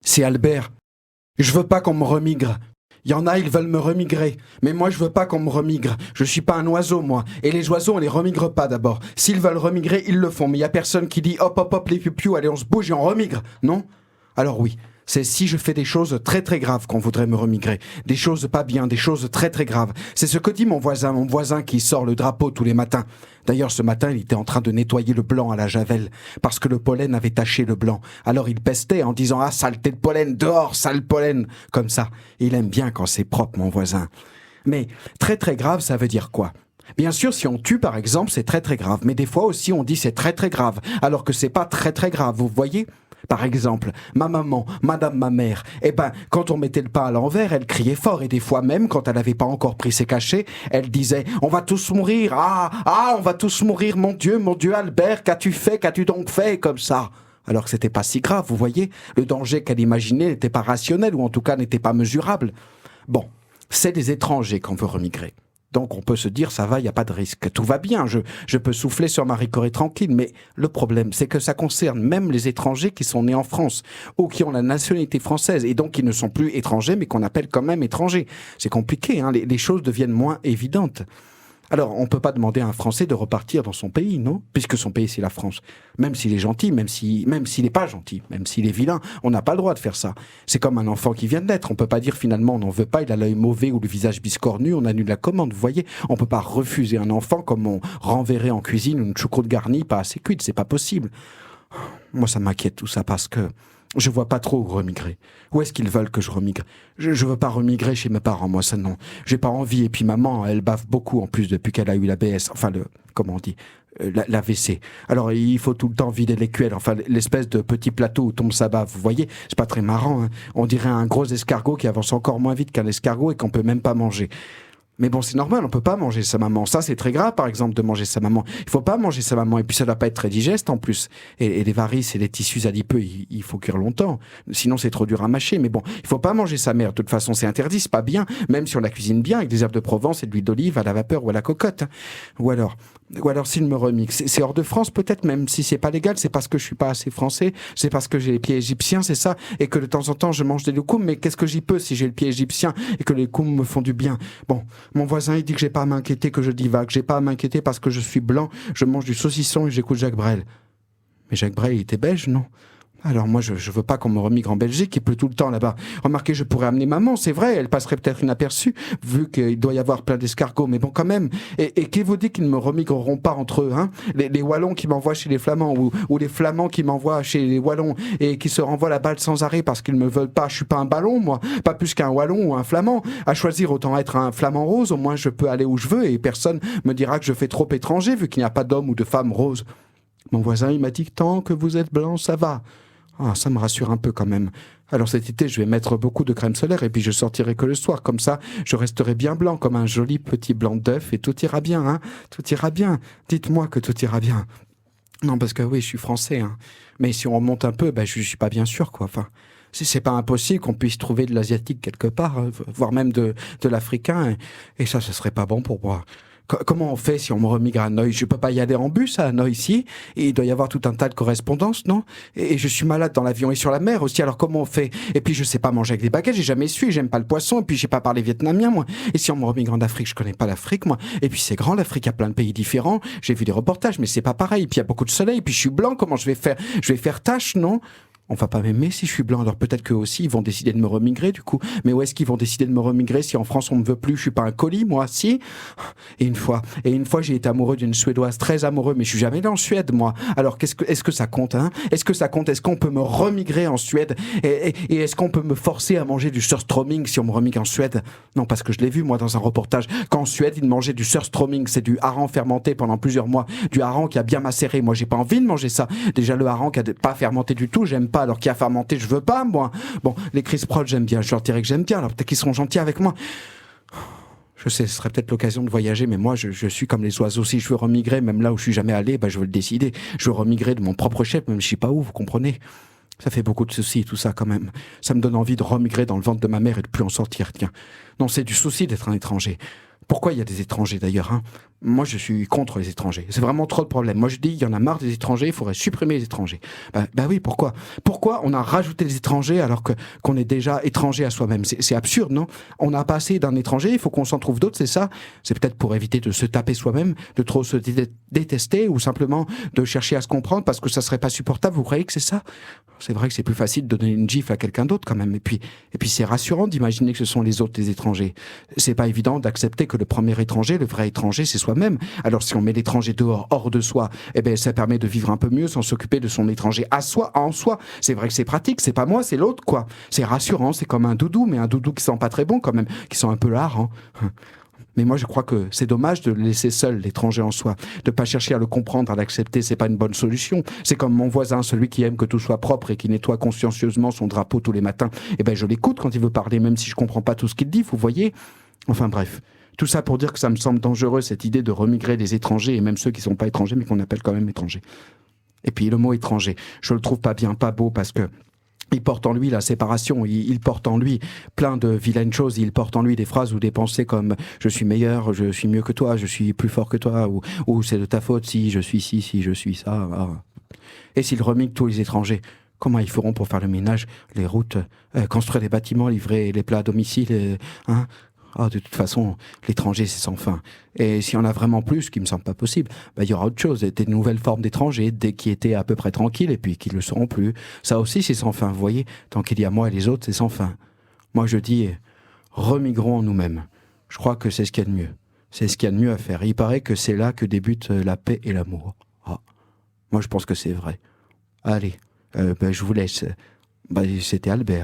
C'est Albert. Je veux pas qu'on me remigre. Il y en a, ils veulent me remigrer. Mais moi, je veux pas qu'on me remigre. Je suis pas un oiseau, moi. Et les oiseaux, on les remigre pas d'abord. S'ils veulent remigrer, ils le font. Mais il y a personne qui dit hop, hop, hop, les piou-piou, allez, on se bouge et on remigre. Non? Alors oui, c'est si je fais des choses très très graves qu'on voudrait me remigrer. Des choses pas bien, des choses très très graves. C'est ce que dit mon voisin qui sort le drapeau tous les matins. D'ailleurs, ce matin, il était en train de nettoyer le blanc à la javel, parce que le pollen avait taché le blanc. Alors il pestait en disant « Ah, saleté de pollen, dehors, sale pollen !» Comme ça. Il aime bien quand c'est propre, mon voisin. Mais très très grave, ça veut dire quoi ? Bien sûr, si on tue, par exemple, c'est très très grave. Mais des fois aussi, on dit c'est très très grave, alors que c'est pas très très grave, vous voyez ? Par exemple, ma maman, madame ma mère, quand on mettait le pain à l'envers, elle criait fort. Et des fois même, quand elle n'avait pas encore pris ses cachets, elle disait « On va tous mourir, on va tous mourir, mon Dieu, Albert, qu'as-tu donc fait comme ça ?» Alors que c'était pas si grave, vous voyez. Le danger qu'elle imaginait n'était pas rationnel, ou en tout cas n'était pas mesurable. Bon, c'est des étrangers qu'on veut remigrer. Donc on peut se dire, ça va, il n'y a pas de risque. Tout va bien, je peux souffler sur Marie Corée tranquille. Mais le problème, c'est que ça concerne même les étrangers qui sont nés en France ou qui ont la nationalité française et donc qui ne sont plus étrangers, mais qu'on appelle quand même étrangers. C'est compliqué, hein, les choses deviennent moins évidentes. Alors, on ne peut pas demander à un Français de repartir dans son pays, non ? Puisque son pays, c'est la France. Même s'il est gentil, même s'il n'est pas gentil, même s'il est vilain, on n'a pas le droit de faire ça. C'est comme un enfant qui vient de naître. On ne peut pas dire finalement on n'en veut pas, il a l'œil mauvais ou le visage biscornu, on annule la commande. Vous voyez, on ne peut pas refuser un enfant comme on renverrait en cuisine une choucroute garnie pas assez cuite. C'est pas possible. Moi, ça m'inquiète tout ça parce que je vois pas trop où remigrer. Où est-ce qu'ils veulent que je remigre ? Je veux pas remigrer chez mes parents, moi, ça non. J'ai pas envie. Et puis maman, elle bave beaucoup en plus depuis qu'elle a eu l'ABS. Enfin, comment on dit ? L'AVC. Alors, il faut tout le temps vider l'écuelle. Enfin, l'espèce de petit plateau où tombe sa bave. Vous voyez ? C'est pas très marrant, hein. On dirait un gros escargot qui avance encore moins vite qu'un escargot et qu'on peut même pas manger. Mais bon, c'est normal, on peut pas manger sa maman. Ça, c'est très grave, par exemple, de manger sa maman. Il faut pas manger sa maman, et puis ça doit pas être très digeste, en plus. Et les varices et les tissus adipeux, il faut cuire longtemps. Sinon, c'est trop dur à mâcher. Mais bon, il faut pas manger sa mère. De toute façon, c'est interdit, c'est pas bien. Même si on la cuisine bien, avec des herbes de Provence et de l'huile d'olive à la vapeur ou à la cocotte. Ou alors s'il me remixe. C'est hors de France, peut-être, même si c'est pas légal, c'est parce que je suis pas assez français, c'est parce que j'ai les pieds égyptiens, c'est ça, et que de temps en temps, je mange des loukoums, mais qu'est-ce que j'y peux si j'ai le pied égyptien et que les loukoums me font du bien? Bon, mon voisin, il dit que j'ai pas à m'inquiéter, que je divague, j'ai pas à m'inquiéter parce que je suis blanc, je mange du saucisson et j'écoute Jacques Brel. Mais Jacques Brel, il était belge, non? Alors moi, je veux pas qu'on me remigre en Belgique, il pleut tout le temps là-bas. Remarquez, je pourrais amener maman, c'est vrai, elle passerait peut-être inaperçue, vu qu'il doit y avoir plein d'escargots, mais bon, quand même. Et qui vous dit qu'ils ne me remigreront pas entre eux, hein? Les Wallons qui m'envoient chez les Flamands, ou les Flamands qui m'envoient chez les Wallons, et qui se renvoient la balle sans arrêt parce qu'ils ne me veulent pas. Je suis pas un ballon, moi, pas plus qu'un Wallon ou un Flamand. À choisir, autant être un Flamand rose, au moins je peux aller où je veux, et personne me dira que je fais trop étranger, vu qu'il n'y a pas d'homme ou de femme rose. Mon voisin, il m'a dit que tant que vous êtes blanc, ça va. Ah, ça me rassure un peu quand même. Alors cet été, je vais mettre beaucoup de crème solaire et puis je sortirai que le soir. Comme ça, je resterai bien blanc, comme un joli petit blanc d'œuf et tout ira bien, hein. Tout ira bien. Dites-moi que tout ira bien. Non, parce que oui, je suis français, hein. Mais si on remonte un peu, je suis pas bien sûr, quoi. Enfin, c'est pas impossible qu'on puisse trouver de l'asiatique quelque part, voire même de l'africain. Et ça, ce serait pas bon pour moi. Comment on fait si on me remigre à Hanoï? Je peux pas y aller en bus à Hanoï ici. Et il doit y avoir tout un tas de correspondances, non? Et je suis malade dans l'avion et sur la mer aussi. Alors comment on fait? Et puis je sais pas manger avec des baguettes. J'ai jamais su. Et j'aime pas le poisson. Et puis j'ai pas parlé vietnamien, moi. Et si on me remigre en Afrique, je connais pas l'Afrique, moi. Et puis c'est grand l'Afrique. Il y a plein de pays différents. J'ai vu des reportages, mais c'est pas pareil. Et puis il y a beaucoup de soleil. Et puis je suis blanc. Comment je vais faire? Je vais faire tache, non? On va pas m'aimer si je suis blanc, alors peut-être qu'eux aussi ils vont décider de me remigrer du coup. Mais où est-ce qu'ils vont décider de me remigrer si en France on me veut plus? Je suis pas un colis, moi, si. Et une fois j'ai été amoureux d'une Suédoise, très amoureux, mais je suis jamais allé en Suède, moi. Alors est-ce que ça compte, hein? Est-ce que ça compte? Est-ce qu'on peut me remigrer en Suède? Et est-ce qu'on peut me forcer à manger du surströmming si on me remigre en Suède? Non, parce que je l'ai vu moi dans un reportage. Qu'en Suède ils mangeaient du surströmming, c'est du hareng fermenté pendant plusieurs mois, du hareng qui a bien macéré. Moi j'ai pas envie de manger ça. Déjà le hareng qui a pas fermenté du tout, j'aime pas. Alors qui a fermenté, je veux pas, moi. Bon, les Chris Proud, j'aime bien. Je leur dirais que j'aime bien. Alors peut-être qu'ils seront gentils avec moi. Je sais, ce serait peut-être l'occasion de voyager, mais moi, je suis comme les oiseaux. Si je veux remigrer, même là où je suis jamais allé, je veux le décider. Je veux remigrer de mon propre chef, même si je sais pas où, vous comprenez? Ça fait beaucoup de soucis, tout ça, quand même. Ça me donne envie de remigrer dans le ventre de ma mère et de plus en sortir, tiens. Non, c'est du souci d'être un étranger. Pourquoi il y a des étrangers, d'ailleurs, hein? Moi, je suis contre les étrangers. C'est vraiment trop de problèmes. Moi, je dis, il y en a marre des étrangers, il faudrait supprimer les étrangers. Bah oui, pourquoi? Pourquoi on a rajouté les étrangers alors qu'on est déjà étranger à soi-même? C'est absurde, non? On n'a pas assez d'un étranger, il faut qu'on s'en trouve d'autres, c'est ça? C'est peut-être pour éviter de se taper soi-même, de trop se détester, ou simplement de chercher à se comprendre parce que ça serait pas supportable. Vous croyez que c'est ça? C'est vrai que c'est plus facile de donner une gifle à quelqu'un d'autre quand même. Et puis c'est rassurant d'imaginer que ce sont les autres les étrangers. C'est pas évident d'accepter que le premier étranger, le vrai étranger, c'est soi-même. Alors si on met l'étranger dehors, hors de soi, eh ben ça permet de vivre un peu mieux sans s'occuper de son étranger à soi, en soi. C'est vrai que c'est pratique, c'est pas moi, c'est l'autre, quoi. C'est rassurant, c'est comme un doudou, mais un doudou qui sent pas très bon quand même, qui sent un peu l'art, hein. Mais moi, je crois que c'est dommage de le laisser seul, l'étranger en soi. De pas chercher à le comprendre, à l'accepter, c'est pas une bonne solution. C'est comme mon voisin, celui qui aime que tout soit propre et qui nettoie consciencieusement son drapeau tous les matins. Eh ben, je l'écoute quand il veut parler, même si je comprends pas tout ce qu'il dit, vous voyez? Enfin bref. Tout ça pour dire que ça me semble dangereux, cette idée de remigrer les étrangers, et même ceux qui sont pas étrangers, mais qu'on appelle quand même étrangers. Et puis le mot étranger, je le trouve pas bien, pas beau, parce que il porte en lui la séparation, il porte en lui plein de vilaines choses, il porte en lui des phrases ou des pensées comme « je suis meilleur, je suis mieux que toi, je suis plus fort que toi » ou c'est de ta faute si je suis ci, si je suis ça. Ah. Et s'il remigue tous les étrangers, comment ils feront pour faire le ménage, les routes, construire les bâtiments, livrer les plats à domicile, hein? Ah, de toute façon, l'étranger, c'est sans fin. Et s'il y en a vraiment plus, ce qui me semble pas possible, bah, il y aura autre chose, des nouvelles formes d'étrangers, des qui étaient à peu près tranquilles et puis qui ne le seront plus. Ça aussi, c'est sans fin, vous voyez. Tant qu'il y a moi et les autres, c'est sans fin. Moi, je dis, remigrons en nous-mêmes. Je crois que c'est ce qu'il y a de mieux. C'est ce qu'il y a de mieux à faire. Il paraît que c'est là que débutent la paix et l'amour. Ah, moi, je pense que c'est vrai. Allez, je vous laisse. C'était Albert.